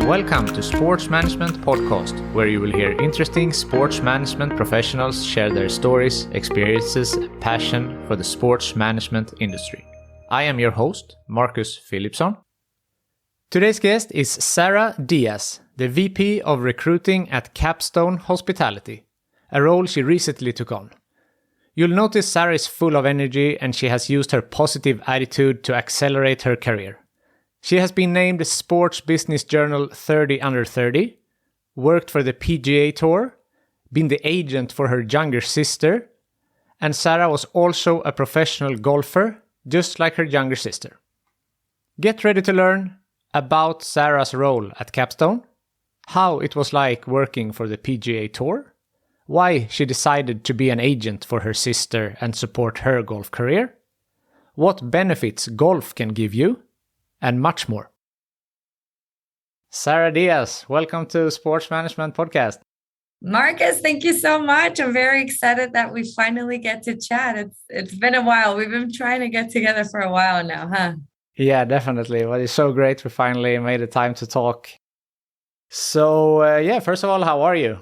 Welcome to Sports Management Podcast, where you will hear interesting sports management professionals share their stories, experiences, and passion for the sports management industry. I am your host, Marcus Philipsson. Today's guest is Sara Diaz, the VP of Recruiting at Capstone Hospitality, a role she recently took on. You'll notice Sara is full of energy and she has used her positive attitude to accelerate her career. She has been named the Sports Business Journal 30 Under 30, worked for the PGA Tour, been the agent for her younger sister, and Sara was also a professional golfer, just like her younger sister. Get ready to learn about Sara's role at Capstone, how it was like working for the PGA Tour, why she decided to be an agent for her sister and support her golf career, what benefits golf can give you, and much more. Sara Diaz, welcome to Sports Management Podcast. Marcus, thank you so much. I'm very excited that we finally get to chat. It's been a while. We've been trying to get together for a while now, huh? Yeah, definitely. Well, it's so great we finally made the time to talk. So, first of all, how are you?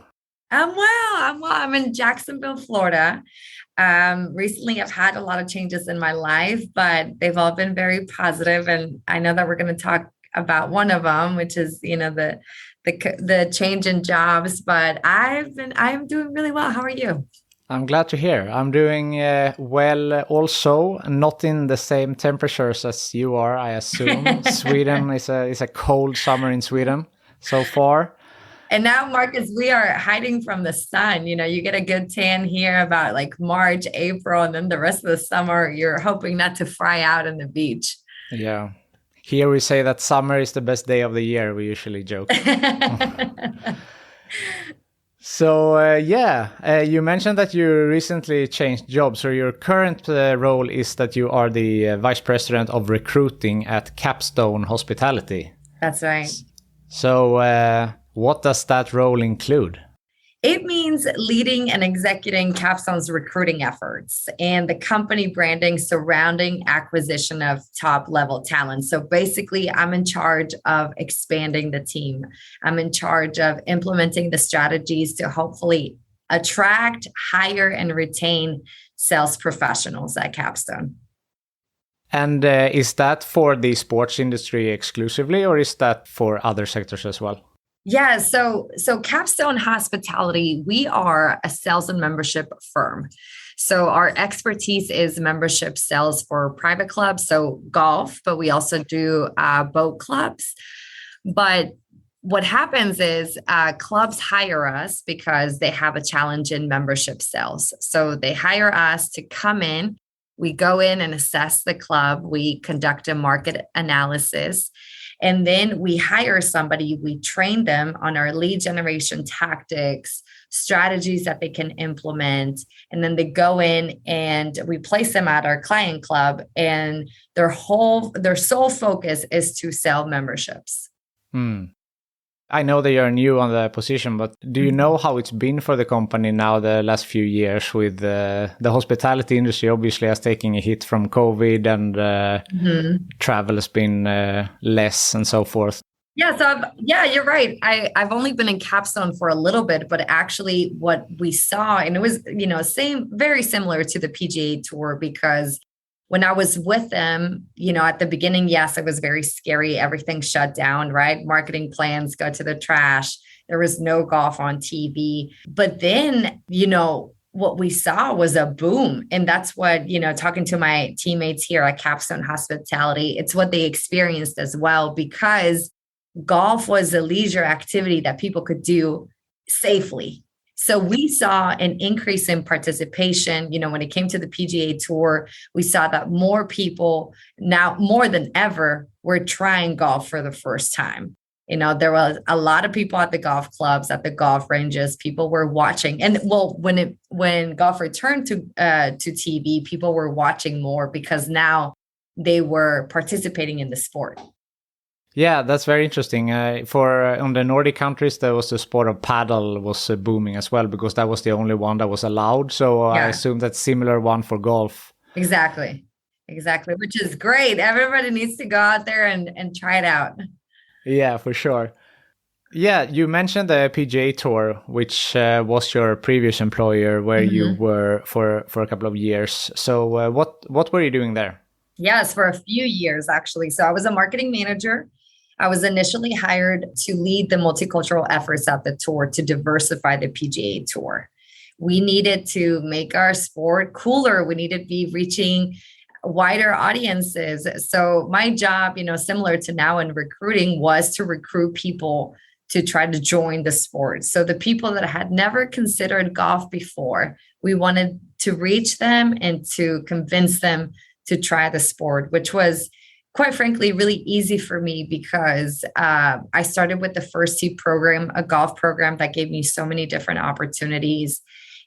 I'm well. I'm in Jacksonville, Florida. Recently, I've had a lot of changes in my life, but they've all been very positive. And I know that we're going to talk about one of them, which is, the change in jobs. But I'm doing really well. How are you? I'm glad to hear. I'm doing well also, not in the same temperatures as you are, I assume. Sweden is a cold summer in Sweden so far. And now, Marcus, we are hiding from the sun. You get a good tan here about like March, April, and then the rest of the summer, you're hoping not to fry out on the beach. Yeah. Here we say that summer is the best day of the year, we usually joke. So, you mentioned that you recently changed jobs. So your current role is that you are the Vice President of Recruiting at Capstone Hospitality. That's right. So, what does that role include? It means leading and executing Capstone's recruiting efforts and the company branding surrounding acquisition of top-level talent. So basically, I'm in charge of expanding the team. I'm in charge of implementing the strategies to hopefully attract, hire, and retain sales professionals at Capstone. And is that for the sports industry exclusively, or is that for other sectors as well? Yeah, so Capstone Hospitality, we are a sales and membership firm. So our expertise is membership sales for private clubs, so golf, but we also do boat clubs. But what happens is clubs hire us because they have a challenge in membership sales. So they hire us to come in. We go in and assess the club. We conduct a market analysis. And then we hire somebody, we train them on our lead generation tactics, strategies that they can implement. And then they go in and we place them at our client club, and their sole focus is to sell memberships. I know that you're new on the position, but do you know how it's been for the company now the last few years with the hospitality industry obviously has taken a hit from COVID and travel has been less and so forth? Yeah, you're right. I've only been in Capstone for a little bit, but actually what we saw, and it was, very similar to the PGA Tour, because when I was with them, at the beginning, yes, it was very scary. Everything shut down, right? Marketing plans go to the trash. There was no golf on TV. But then, what we saw was a boom. And that's what, talking to my teammates here at Capstone Hospitality, it's what they experienced as well, because golf was a leisure activity that people could do safely. So we saw an increase in participation. When it came to the PGA Tour, we saw that more people now, more than ever, were trying golf for the first time. There was a lot of people at the golf clubs, at the golf ranges. People were watching, and when golf returned to TV, people were watching more because now they were participating in the sport. Yeah, that's very interesting. On the Nordic countries, there was the sport of paddle was booming as well, because that was the only one that was allowed. So I assume that's similar one for golf. Exactly, which is great. Everybody needs to go out there and try it out. Yeah, for sure. Yeah, you mentioned the PGA Tour, which was your previous employer where you were for a couple of years. So what were you doing there? Yes, for a few years, actually. So I was a marketing manager. I was initially hired to lead the multicultural efforts at the tour to diversify the PGA Tour. We needed to make our sport cooler. We needed to be reaching wider audiences. So my job, similar to now in recruiting, was to recruit people to try to join the sport. So the people that had never considered golf before, we wanted to reach them and to convince them to try the sport, which was quite frankly really easy for me because I started with the First Tee program, a golf program that gave me so many different opportunities.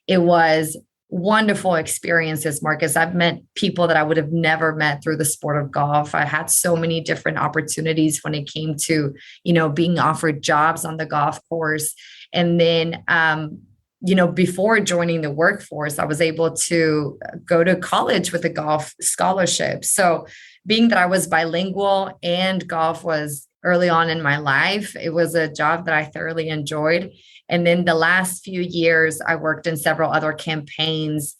It was wonderful experiences, Marcus. I've met people that I would have never met through the sport of golf. I had so many different opportunities when it came to, being offered jobs on the golf course. And then, before joining the workforce, I was able to go to college with a golf scholarship. So being that I was bilingual and golf was early on in my life, it was a job that I thoroughly enjoyed. And then the last few years, I worked in several other campaigns,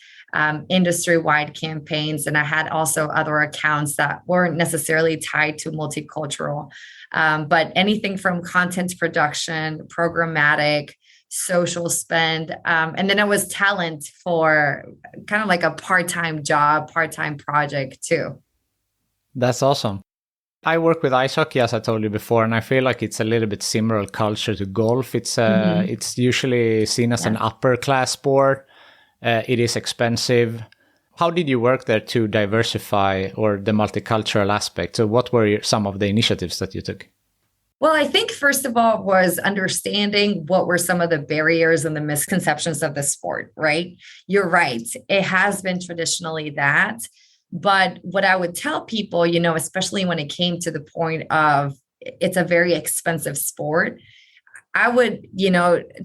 industry-wide campaigns, and I had also other accounts that weren't necessarily tied to multicultural, but anything from content production, programmatic, social spend. And then I was talent for kind of like a part-time job, part-time project too. That's awesome. I work with ice hockey, as I told you before, and I feel like it's a little bit similar culture to golf. It's usually seen as an upper class sport. It is expensive. How did you work there to diversify or the multicultural aspect? So what were some of the initiatives that you took? Well, I think first of all was understanding what were some of the barriers and the misconceptions of the sport, right? You're right. It has been traditionally that. But what I would tell people, especially when it came to the point of it's a very expensive sport, I would,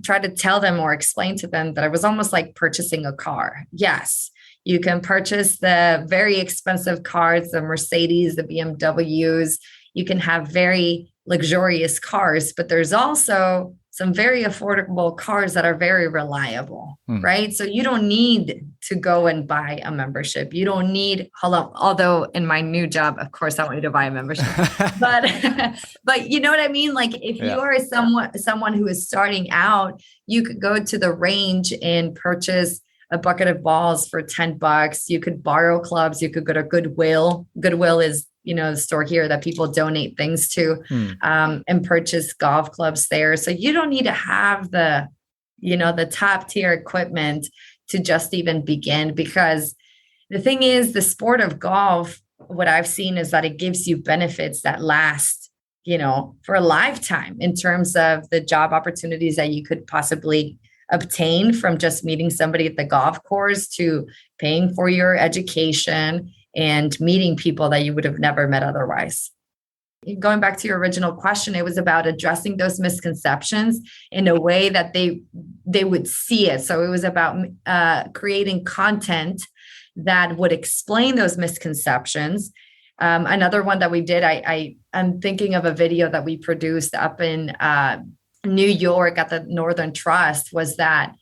try to tell them or explain to them that it was almost like purchasing a car. Yes, you can purchase the very expensive cars, the Mercedes, the BMWs. You can have very luxurious cars, but there's also some very affordable cars that are very reliable, right? So you don't need to go and buy a membership. You don't need, although in my new job, of course, I want you to buy a membership, but you know what I mean? Like if you are someone who is starting out, you could go to the range and purchase a bucket of balls for $10. You could borrow clubs. You could go to Goodwill. Goodwill is the store here that people donate things to, and purchase golf clubs there. So you don't need to have the top tier equipment to just even begin, because the thing is, the sport of golf, what I've seen is that it gives you benefits that last, for a lifetime in terms of the job opportunities that you could possibly obtain from just meeting somebody at the golf course to paying for your education and meeting people that you would have never met otherwise. Going back to your original question, it was about addressing those misconceptions in a way that they would see it. So it was about creating content that would explain those misconceptions. Another one that we did, I'm thinking of a video that we produced up in New York at the Northern Trust, was that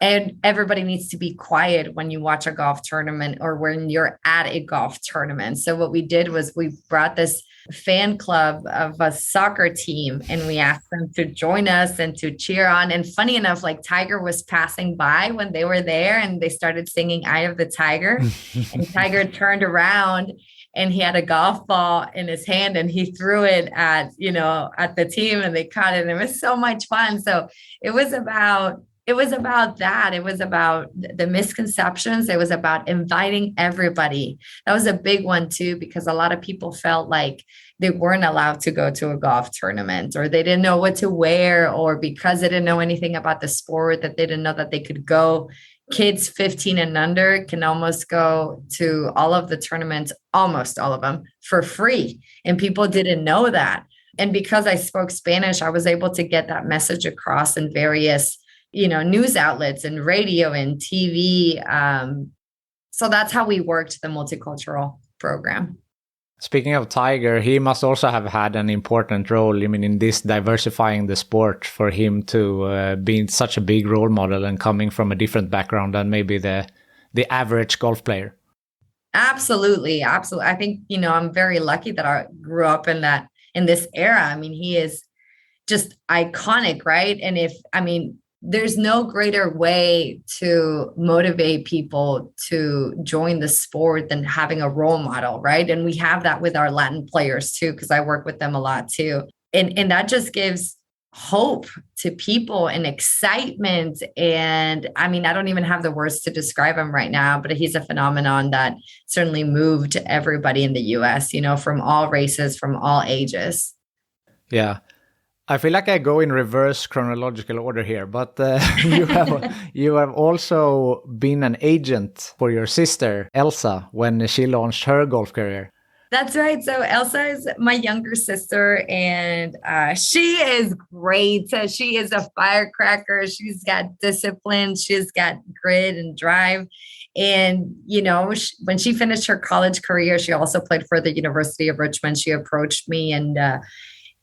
and everybody needs to be quiet when you watch a golf tournament or when you're at a golf tournament. So what we did was we brought this fan club of a soccer team and we asked them to join us and to cheer on. And funny enough, like Tiger was passing by when they were there and they started singing Eye of the Tiger. And Tiger turned around and he had a golf ball in his hand and he threw it at the team and they caught it. And it was so much fun. So it was about that. It was about the misconceptions. It was about inviting everybody. That was a big one too, because a lot of people felt like they weren't allowed to go to a golf tournament, or they didn't know what to wear, or because they didn't know anything about the sport, that they didn't know that they could go. Kids 15 and under can almost go to all of the tournaments, almost all of them, for free. And people didn't know that. And because I spoke Spanish, I was able to get that message across in various news outlets and radio and TV. So that's how we worked the multicultural program. Speaking of Tiger, he must also have had an important role, in this diversifying the sport for him to be such a big role model and coming from a different background than maybe the average golf player. Absolutely. Absolutely. I think, I'm very lucky that I grew up in this era. I mean, he is just iconic, right? And there's no greater way to motivate people to join the sport than having a role model, right? And we have that with our Latin players too, because I work with them a lot too. And that just gives hope to people and excitement. And I don't even have the words to describe him right now, but he's a phenomenon that certainly moved everybody in the US, from all races, from all ages. Yeah. I feel like I go in reverse chronological order here, but you have also been an agent for your sister, Elsa, when she launched her golf career. That's right. So Elsa is my younger sister, and she is great. She is a firecracker. She's got discipline. She's got grit and drive. And, when she finished her college career, she also played for the University of Richmond. She approached me and,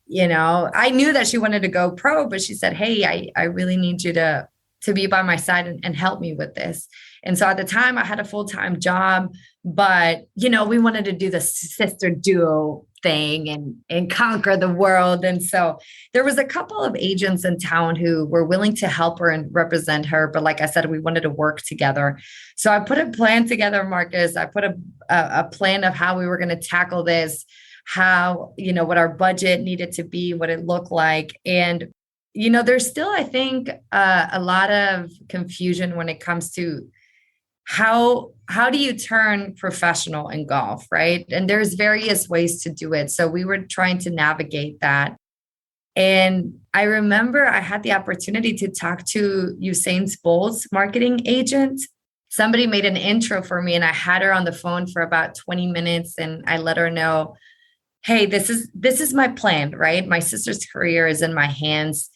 I knew that she wanted to go pro, but she said, hey, I really need you to be by my side and help me with this. And so at the time I had a full-time job, but, we wanted to do the sister duo thing and conquer the world. And so there was a couple of agents in town who were willing to help her and represent her. But like I said, we wanted to work together. So I put a plan together, Marcus. I put a plan of how we were going to tackle this, how, what our budget needed to be, what it looked like. And, there's still, I think, a lot of confusion when it comes to how do you turn professional in golf, right? And there's various ways to do it. So we were trying to navigate that. And I remember I had the opportunity to talk to Usain Bolt's marketing agent. Somebody made an intro for me and I had her on the phone for about 20 minutes and I let her know, hey, this is my plan, right? My sister's career is in my hands.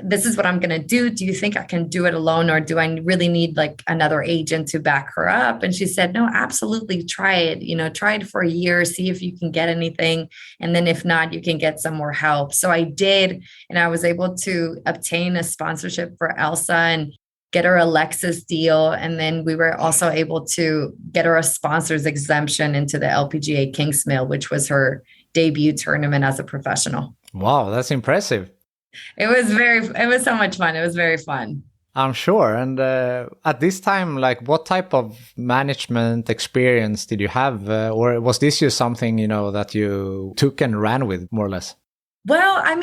This is what I'm going to do. Do you think I can do it alone, or do I really need like another agent to back her up? And she said, no, absolutely. Try it, try it for a year, see if you can get anything. And then if not, you can get some more help. So I did. And I was able to obtain a sponsorship for Elsa and get her a Lexus deal. And then we were also able to get her a sponsor's exemption into the LPGA Kingsmill, which was her debut tournament as a professional. Wow, that's impressive. It was so much fun. It was very fun. I'm sure. And at this time, like, what type of management experience did you have? Or was this just something, that you took and ran with, more or less? Well, I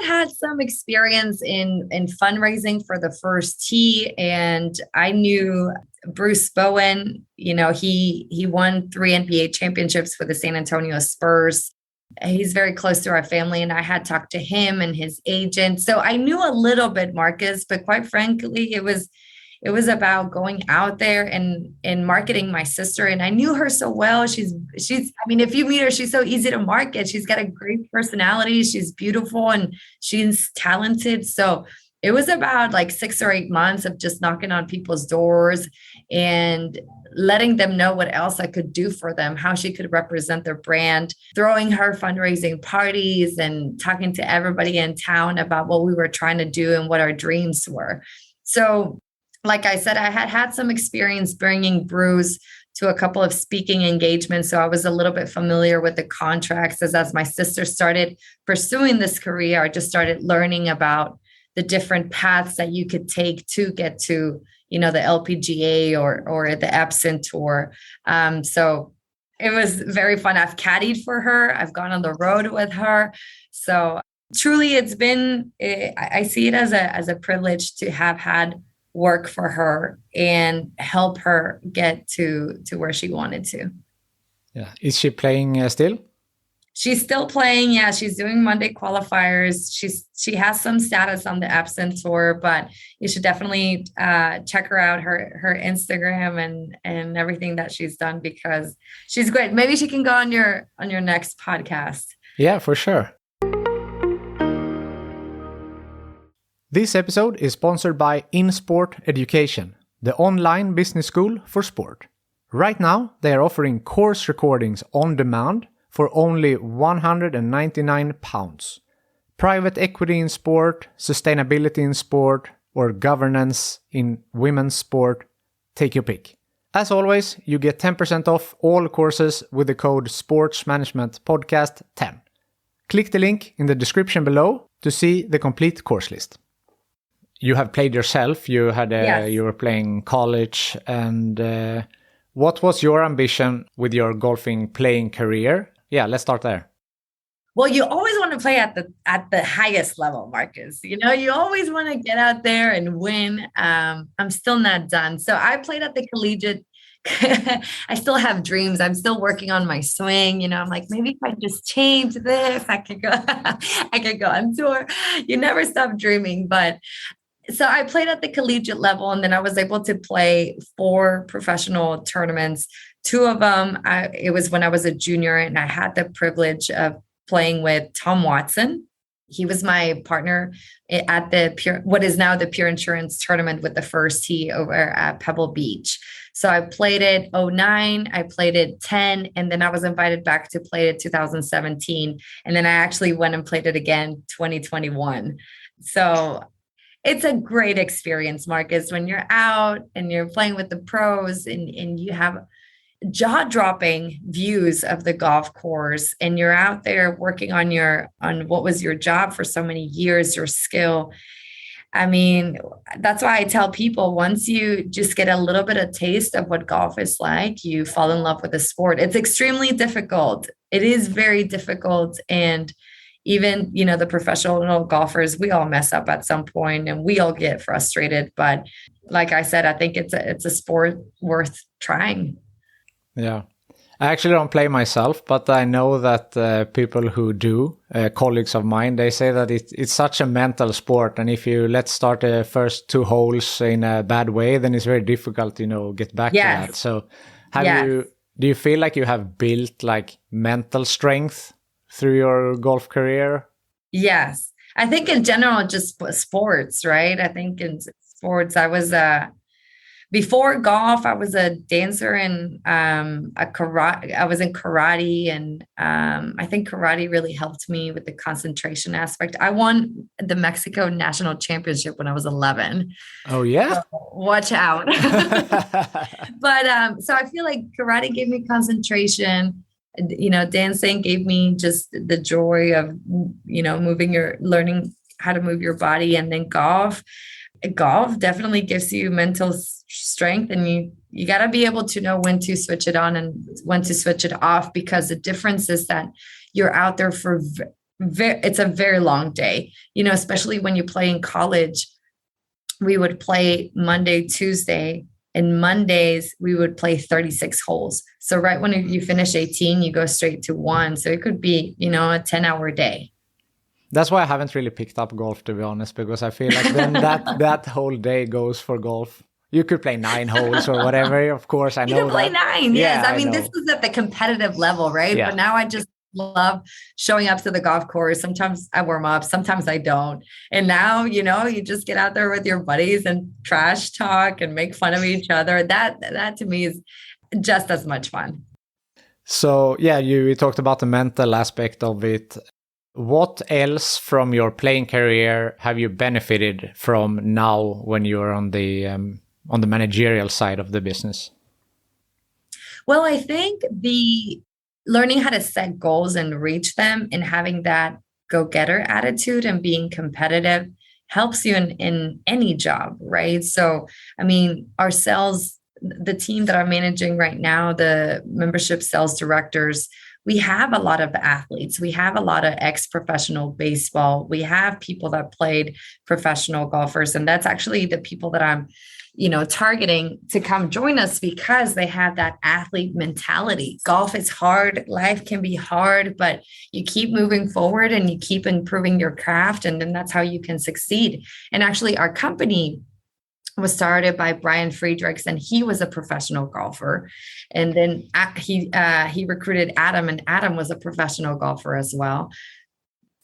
had some experience in fundraising for the first tee, and I knew Bruce Bowen. He won 3 NBA championships for the San Antonio Spurs. He's very close to our family, and I had talked to him and his agent. So I knew a little bit, Marcus, but quite frankly, it was about going out there and marketing my sister. And I knew her so well. She's, if you meet her, she's so easy to market. She's got a great personality. She's beautiful and she's talented. So it was about like 6 or 8 months of just knocking on people's doors and letting them know what else I could do for them, how she could represent their brand, throwing her fundraising parties and talking to everybody in town about what we were trying to do and what our dreams were. So, like I said, I had some experience bringing Bruce to a couple of speaking engagements. So I was a little bit familiar with the contracts as my sister started pursuing this career. I just started learning about the different paths that you could take to get to, the LPGA or the Epson Tour. So it was very fun. I've caddied for her. I've gone on the road with her. So truly I see it as a privilege to have had work for her and help her get to where she wanted to. Yeah. Is she playing still? She's still playing. Yeah, she's doing Monday qualifiers. She has some status on the Epson Tour, but you should definitely check her out, her Instagram and everything that she's done, because she's great. Maybe she can go on your next podcast. Yeah, for sure. This episode is sponsored by InSport Education, the online business school for sport. Right now, they are offering course recordings on demand for only £199. Private equity in sport, sustainability in sport, or governance in women's sport, take your pick. As always, you get 10% off all courses with the code SPORTSMANAGEMENTPODCAST10. Click the link in the description below to see the complete course list. You have played yourself, you were playing college, and what was your ambition with your golfing playing career? Yeah, let's start there. Well, you always want to play at the highest level, Marcus. You know, you always want to get out there and win. I'm still not done. So I played at the collegiate. I still have dreams. I'm still working on my swing. You know, I'm like, maybe if I just change this, I could go, I could go on tour. You never stop dreaming. But so I played at the collegiate level, and then I was able to play 4 professional tournaments. 2 of them, it was when I was a junior, and I had the privilege of playing with Tom Watson. He was my partner at what is now the Pure Insurance tournament with the first tee over at Pebble Beach. So I played it 2009, I played it 10, and then I was invited back to play it 2017. And then I actually went and played it again 2021. So it's a great experience, Marcus, when you're out and you're playing with the pros and you have jaw-dropping views of the golf course, and you're out there working on what was your job for so many years, your skill. I mean, that's why I tell people, once you just get a little bit of taste of what golf is like, you fall in love with the sport. It's extremely difficult. It is very difficult. And even, you know, the professional golfers, we all mess up at some point and we all get frustrated. But like I said, I think it's a sport worth trying. Yeah. I actually don't play myself, but I know that people who do, colleagues of mine, they say that it's such a mental sport. And if you let's start the first 2 holes in a bad way, then it's very difficult, you know, get back to that. So do you feel like you have built like mental strength through your golf career? Yes. I think in general, just sports, right? I think in sports, before golf, I was a dancer and I was in karate, and I think karate really helped me with the concentration aspect. I won the Mexico National Championship when I was 11. Oh yeah, so watch out! But so I feel like karate gave me concentration. You know, dancing gave me just the joy of, you know, learning how to move your body, and then golf definitely gives you mental strength, and you got to be able to know when to switch it on and when to switch it off, because the difference is that you're out there for it's a very long day, you know, especially when you play in college. We would play Monday, Tuesday, and Mondays we would play 36 holes. So right when you finish 18, you go straight to 1. So it could be, you know, a 10-hour day. That's why I haven't really picked up golf, to be honest, because I feel like then that whole day goes for golf. You could play 9 holes or whatever. Of course, I know. You can play 9. Yes. I mean, this is at the competitive level, right? Yeah. But now I just love showing up to the golf course. Sometimes I warm up, sometimes I don't. And now, you know, you just get out there with your buddies and trash talk and make fun of each other. That to me is just as much fun. So yeah, you talked about the mental aspect of it. What else from your playing career have you benefited from now when you're on the managerial side of the business? Well, I think the learning how to set goals and reach them, and having that go-getter attitude and being competitive helps you in any job, right? So, I mean, our sales, the team that I'm managing right now, the membership sales directors, we have a lot of athletes. We have a lot of ex-professional baseball. We have people that played professional golfers. And that's actually the people that I'm, you know, targeting to come join us, because they have that athlete mentality. Golf is hard. Life can be hard, but you keep moving forward and you keep improving your craft. And then that's how you can succeed. And actually our company was started by Brian Friedrichs, and he was a professional golfer. And then he recruited Adam, and Adam was a professional golfer as well.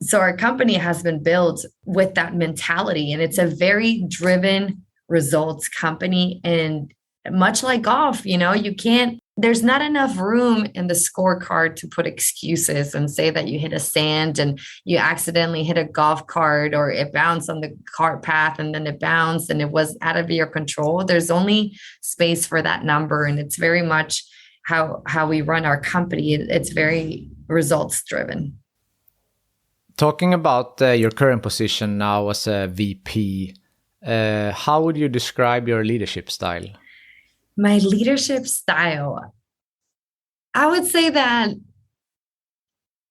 So our company has been built with that mentality, and it's a very driven results company. And much like golf, you know, you can't there's not enough room in the scorecard to put excuses and say that you hit a sand and you accidentally hit a golf cart, or it bounced on the cart path and then it bounced and it was out of your control. There's only space for that number. And it's very much how we run our company. It's very results driven. Talking about your current position now as a VP, how would you describe your leadership style? My leadership style, I would say that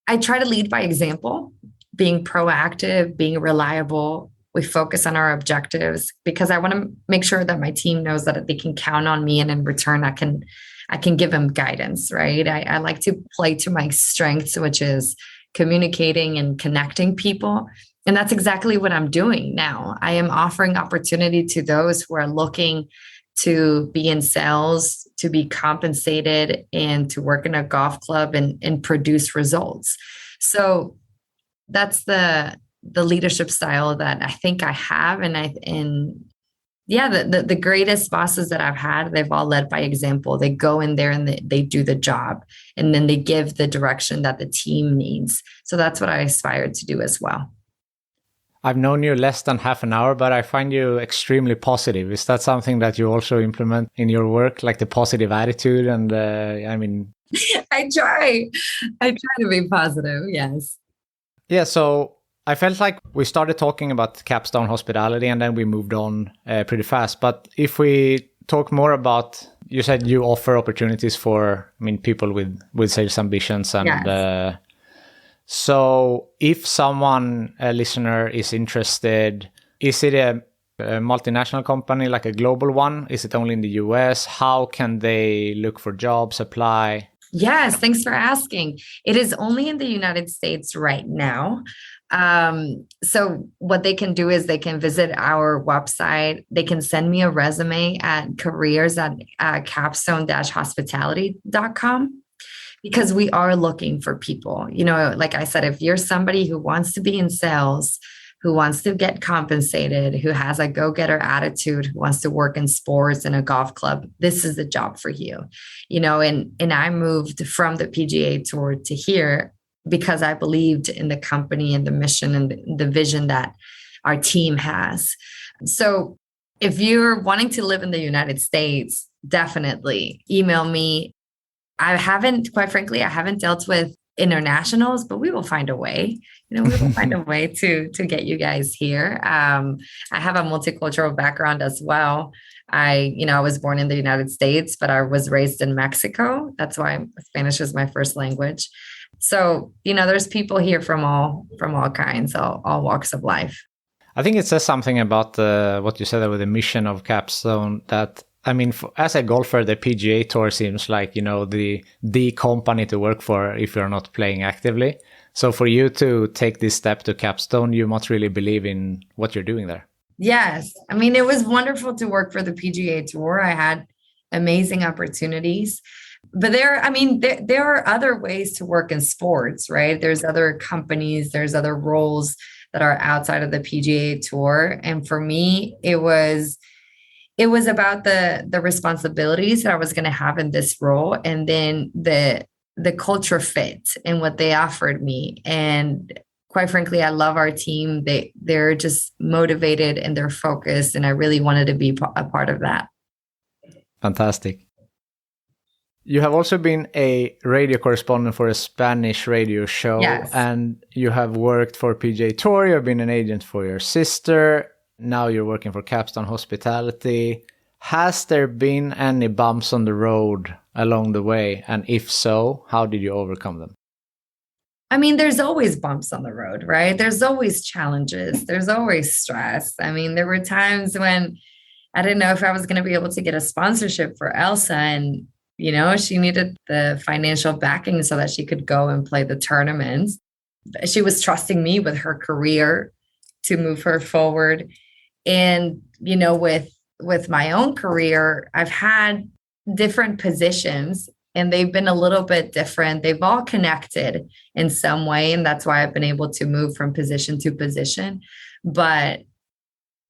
I try to lead by example, being proactive, being reliable. We focus on our objectives because I want to make sure that my team knows that they can count on me, and in return, I can give them guidance, right? I like to play to my strengths, which is communicating and connecting people. And that's exactly what I'm doing now. I am offering opportunity to those who are looking to be in sales, to be compensated, and to work in a golf club and produce results. So that's the leadership style that I think I have. The greatest bosses that I've had, they've all led by example. They go in there and they do the job, and then they give the direction that the team needs. So that's what I aspire to do as well. I've known you less than half an hour, but I find you extremely positive. Is that something that you also implement in your work, like the positive attitude? And I try to be positive. Yes. Yeah. So I felt like we started talking about Capstone Hospitality and then we moved on pretty fast. But if we talk more about, you said you offer opportunities for, people with sales ambitions and yes. So if a listener is interested, is it a multinational company, like a global one? Is it only in the US? How can they look for jobs, apply? Yes, thanks for asking. It is only in the United States right now. So what they can do is they can visit our website. They can send me a resume at careers@capstone-hospitality.com. Because we are looking for people. Like I said, if you're somebody who wants to be in sales, who wants to get compensated, who has a go-getter attitude, who wants to work in sports in a golf club, this is the job for you. And I moved from the PGA Tour to here because I believed in the company and the mission and the vision that our team has. So if you're wanting to live in the United States, definitely email me. Quite frankly, I haven't dealt with internationals, but we will find a way. We will find a way to get you guys here. I have a multicultural background as well. I was born in the United States, but I was raised in Mexico. That's why Spanish is my first language. So, there's people here from all kinds, all walks of life. I think it says something about what you said with the mission of Capstone that, as a golfer, the PGA Tour seems like, the company to work for if you're not playing actively. So for you to take this step to Capstone, you must really believe in what you're doing there. Yes. It was wonderful to work for the PGA Tour. I had amazing opportunities. But there are other ways to work in sports, right? There's other companies, there's other roles that are outside of the PGA Tour. And for me, it was about the responsibilities that I was going to have in this role, and then the culture fit and what they offered me. And quite frankly, I love our team. They're just motivated and they're focused, and I really wanted to be a part of that. Fantastic. You have also been a radio correspondent for a Spanish radio show. Yes. And you have worked for PGA Tour. You've been an agent for your sister. Now you're working for Capstone Hospitality. Has there been any bumps on the road along the way? And if so, how did you overcome them? There's always bumps on the road, right? There's always challenges. There's always stress. There were times when I didn't know if I was going to be able to get a sponsorship for Elsa, and she needed the financial backing so that she could go and play the tournaments. She was trusting me with her career to move her forward. And, with my own career, I've had different positions and they've been a little bit different. They've all connected in some way. And that's why I've been able to move from position to position. But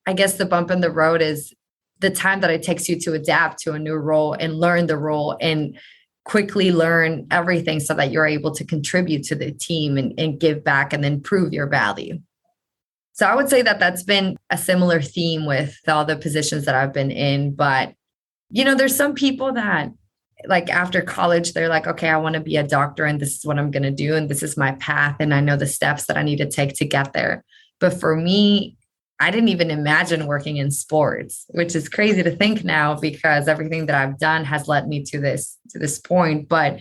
I guess the bump in the road is the time that it takes you to adapt to a new role and learn the role and quickly learn everything so that you're able to contribute to the team and give back and then prove your value. So I would say that that's been a similar theme with all the positions that I've been in. But, there's some people that like after college, they're like, okay, I want to be a doctor and this is what I'm going to do. And this is my path. And I know the steps that I need to take to get there. But for me, I didn't even imagine working in sports, which is crazy to think now because everything that I've done has led me to this point. But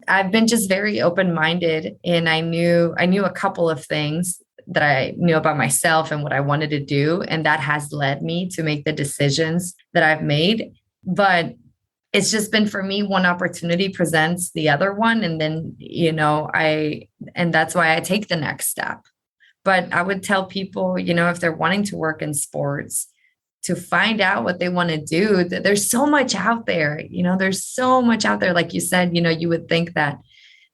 I've been just very open-minded, and I knew a couple of things that I knew about myself and what I wanted to do. And that has led me to make the decisions that I've made. But it's just been for me, one opportunity presents the other one. And then, and that's why I take the next step. But I would tell people, if they're wanting to work in sports, to find out what they want to do, that there's so much out there, there's so much out there. Like you said, you would think that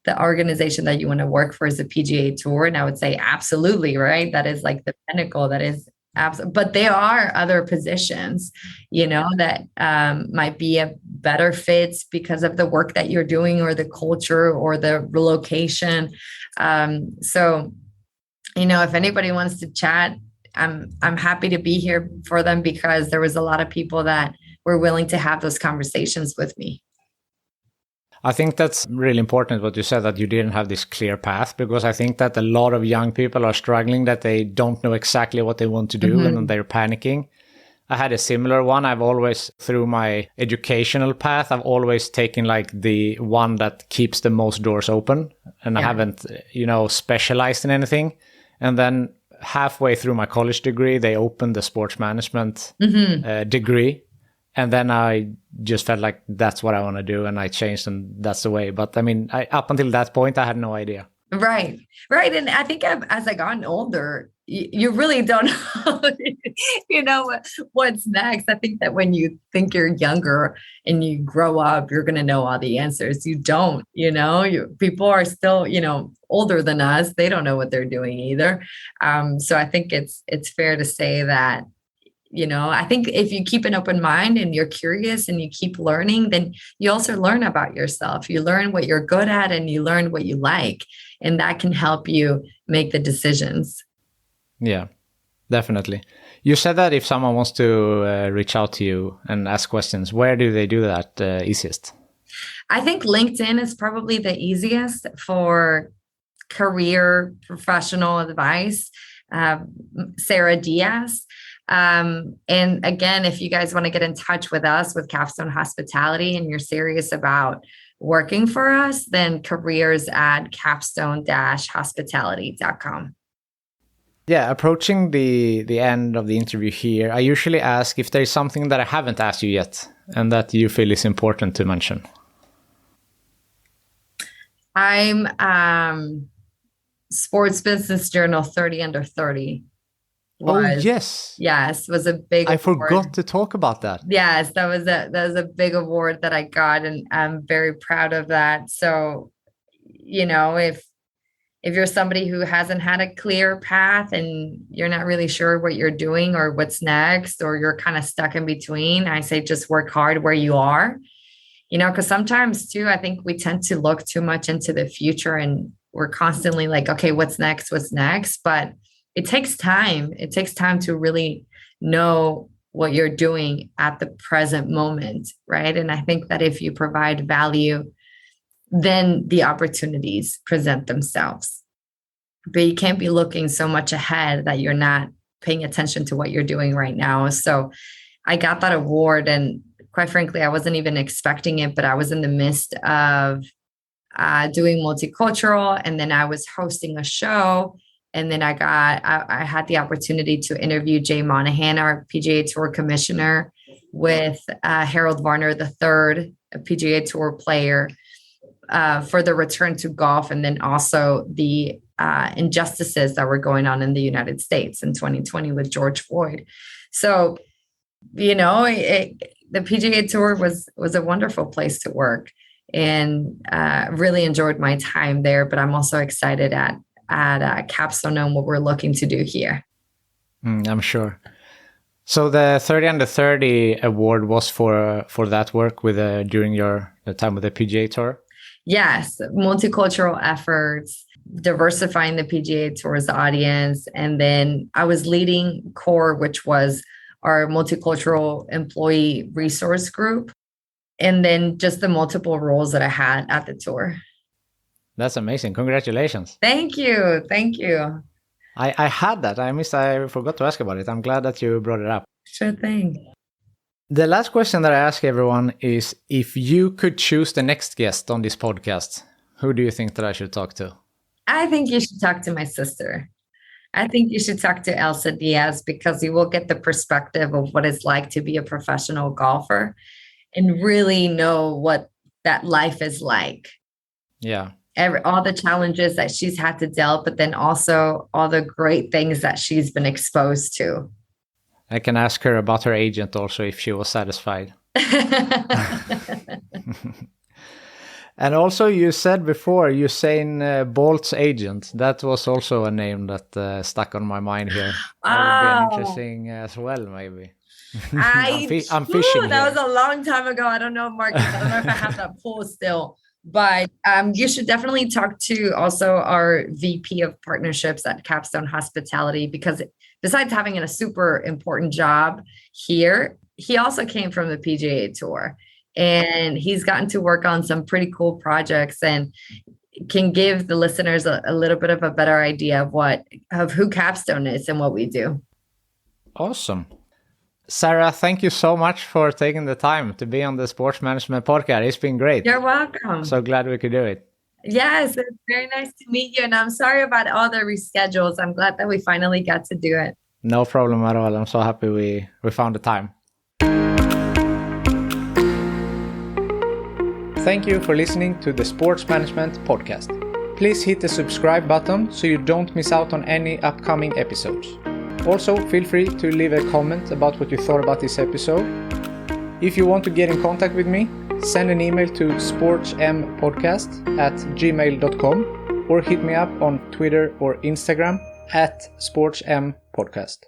the organization that you want to work for is the PGA Tour. And I would say, absolutely, right? That is like the pinnacle. That is absolutely. But there are other positions, that might be a better fit because of the work that you're doing or the culture or the location. So, if anybody wants to chat, I'm happy to be here for them because there was a lot of people that were willing to have those conversations with me. I think that's really important what you said, that you didn't have this clear path, because I think that a lot of young people are struggling, that they don't know exactly what they want to do and they're panicking. I had a similar one. I've always, through my educational path, I've always taken like the one that keeps the most doors open, and I haven't, specialized in anything. And then halfway through my college degree, they opened the sports management degree. And then I just felt like that's what I want to do. And I changed, and that's the way. But I mean, up until that point, I had no idea. Right. And I think as I gotten older, you really don't know, what's next. I think that when you think you're younger and you grow up, you're going to know all the answers. You don't, people are still, older than us. They don't know what they're doing either. So I think it's fair to say that, I think if you keep an open mind and you're curious and you keep learning, then you also learn about yourself. You learn what you're good at and you learn what you like. And that can help you make the decisions. Yeah, definitely. You said that if someone wants to reach out to you and ask questions, where do they do that easiest? I think LinkedIn is probably the easiest for career professional advice. Sara Diaz. And again, if you guys want to get in touch with us with Capstone Hospitality and you're serious about working for us, then careers@capstone-hospitality.com. Yeah, approaching the end of the interview here, I usually ask if there's something that I haven't asked you yet and that you feel is important to mention. I'm Sports Business Journal 30 Under 30. Yes, was a big I forgot to talk about that. Yes, that was a big award that I got, and I'm very proud of that. So, if you're somebody who hasn't had a clear path and you're not really sure what you're doing or what's next, or you're kind of stuck in between, I say just work hard where you are. Because sometimes too, I think we tend to look too much into the future and we're constantly like, okay, what's next? But it takes time. It takes time to really know what you're doing at the present moment, right? And I think that if you provide value, then the opportunities present themselves. But you can't be looking so much ahead that you're not paying attention to what you're doing right now. So I got that award, and quite frankly, I wasn't even expecting it, but I was in the midst of doing multicultural, and then I was hosting a show. And then I had the opportunity to interview Jay Monahan, our PGA Tour commissioner, with Harold Varner III, a PGA Tour player, for the return to golf, and then also the injustices that were going on in the United States in 2020 with George Floyd. So, the PGA Tour was a wonderful place to work, and really enjoyed my time there. But I'm also excited at Capstone and what we're looking to do here. I'm sure. So the 30 under 30 award was for that work with during the time with the PGA Tour? Yes, multicultural efforts, diversifying the PGA Tour's audience. And then I was leading CORE, which was our multicultural employee resource group. And then just the multiple roles that I had at the tour. That's amazing. Congratulations. Thank you. Thank you. I had that. I forgot to ask about it. I'm glad that you brought it up. Sure thing. The last question that I ask everyone is, if you could choose the next guest on this podcast, who do you think that I should talk to? I think you should talk to my sister. I think you should talk to Elsa Diaz, because you will get the perspective of what it's like to be a professional golfer and really know what that life is like. Yeah. All the challenges that she's had to deal, but then also all the great things that she's been exposed to. I can ask her about her agent also, if she was satisfied. And also, you said before, Usain Bolt's agent. That was also a name that stuck on my mind here. That would be interesting as well, maybe. I'm fishing. That was a long time ago. I don't know, Marcus. I don't know if I have that poll still. But you should definitely talk to also our VP of partnerships at Capstone Hospitality, because besides having a super important job here, he also came from the PGA Tour. And he's gotten to work on some pretty cool projects and can give the listeners a little bit of a better idea of who Capstone is and what we do. Awesome. Sara, thank you so much for taking the time to be on the Sports Management Podcast. It's been great. You're welcome. So glad we could do it. Yes, it's very nice to meet you. And I'm sorry about all the reschedules. I'm glad that we finally got to do it. No problem at all. I'm so happy we found the time. Thank you for listening to the Sports Management Podcast. Please hit the subscribe button so you don't miss out on any upcoming episodes. Also, feel free to leave a comment about what you thought about this episode. If you want to get in contact with me, send an email to sportsmpodcast@gmail.com or hit me up on Twitter or Instagram @sportsmpodcast.